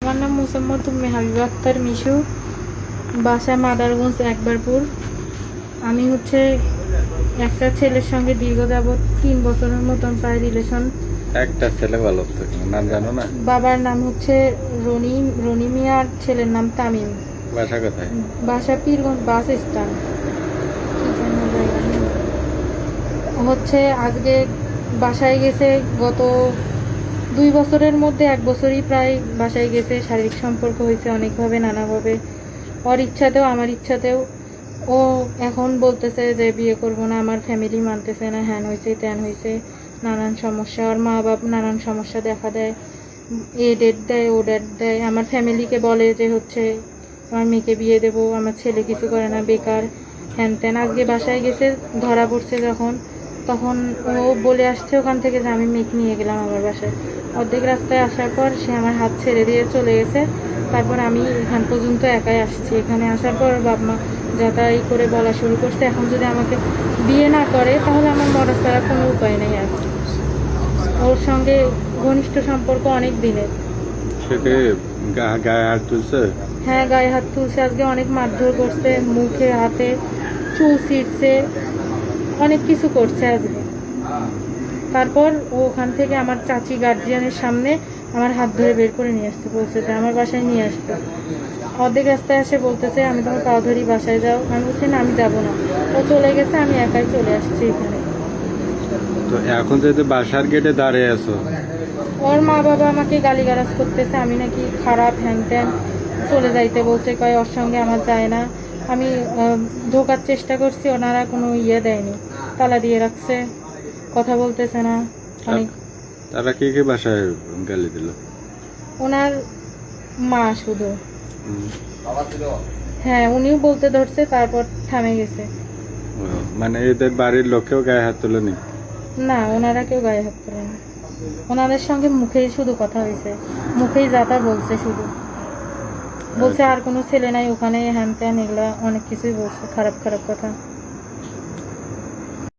আমার নাম মোসাম্মদ উম্মে হাবিবা আক্তার মিশু, বাসা মাদারগঞ্জ একবারপুর। আমি একটা ছেলের সঙ্গে দীর্ঘ যাবৎ 3 বছরের মতন প্রায় রিলেশন। একটা ছেলে ভালো তো, নাম জানো না? বাবার নাম রনি রনি মিয়া আর ছেলের নাম তামিম। বাসা কোথায়? বাসা পীরগঞ্জ বাস স্ট্যান্ড। আজকে বাসায় গেছে, গত 2 বছরের মধ্যে 1 বছরই প্রায় বাসায় গেছে। শারীরিক সম্পর্ক হয়েছে অনেকভাবে, নানাভাবে, ওর ইচ্ছাতেও আমার ইচ্ছাতেও। ও এখন বলতেছে যে বিয়ে করবো না, আমার ফ্যামিলি মানতেছে না, হ্যান হয়েছে ত্যান হয়েছে, নানান সমস্যা। ওর মা বাপ নানান সমস্যা দেখা দেয়, এ ডেট দেয় ও ডেট দেয়। আমার ফ্যামিলিকে বলে যে আমার মেয়েকে বিয়ে দেবো, আমার ছেলে কিছু করে না, বেকার, হ্যান ত্যান। আজকে বাসায় গেছে, ধরা পড়ছে তখন ও বলে আসছে ওখান থেকে যে আমি মেয়েকে নিয়ে গেলাম আমার বাসায়। অর্ধেক রাস্তায় আসার পর সে আমার হাত ছেড়ে দিয়ে চলে গেছে। তারপর আমি এখান পর্যন্ত একাই আসছি। এখানে আসার পর বাপ মা যাতাই করে বলা শুরু করছে, এখন যদি আমাকে বিয়ে না করে তাহলে আমার মরা ছাড়া কোনো উপায় নেই। আর ওর সঙ্গে ঘনিষ্ঠ সম্পর্ক অনেক দিনের। গায়ে হাত তুলছে? হ্যাঁ, গায়ে হাত তুলছে, আজকে অনেক মারধর করছে, মুখে হাতে চুল ছিঁড়ছে, অনেক কিছু করছে আজকে। তারপর ও ওখান থেকে আমার চাচি গার্জিয়ানের সামনে আমার হাত ধরে বের করে নিয়ে আসতে বলছে যে আমার বাসায় নিয়ে আসতে। অর্ধেক রাস্তায় এসে বলতেছে আমি তোমার পা ধরি, বাসায় যাও। আমি বলছি না, আমি যাবো না। ও চলে গেছে, আমি একাই চলে আসছি এখানে। তো এখন যদি বাসার গেটে দাঁড়িয়ে আছো? ওর মা বাবা আমাকে গালিগালাজ করতেছে, আমি নাকি খারাপ, হ্যান ত্যান, চলে যাইতে বলছে, কয় ওর সঙ্গে আমার যায় না। আমি ঢোকার চেষ্টা করছি, ওনারা কোনো দেয়নি, তালা দিয়ে রাখছে, কথা বলতেছে না। অনেক তারা কি বাসায় গালি দিল? ওনার মা শুধু। হ্যাঁ, উনিও বলতে ধরছে, তারপর থামে গেছে। মানে এদের বাড়ির লোকেও গায়ে হাত তোলেনি? না, ওনারা কেউ গায়ে হাত তোলেনি। ওনাদের সঙ্গে মুখেই শুধু কথা হয়েছে, মুখেই যাতা বলছে, শুধু বলছে আর কোনো ছেলে নাই ওখানে, হ্যান ত্যান, এগুলা অনেক কিছুই বলছে, খারাপ খারাপ কথা।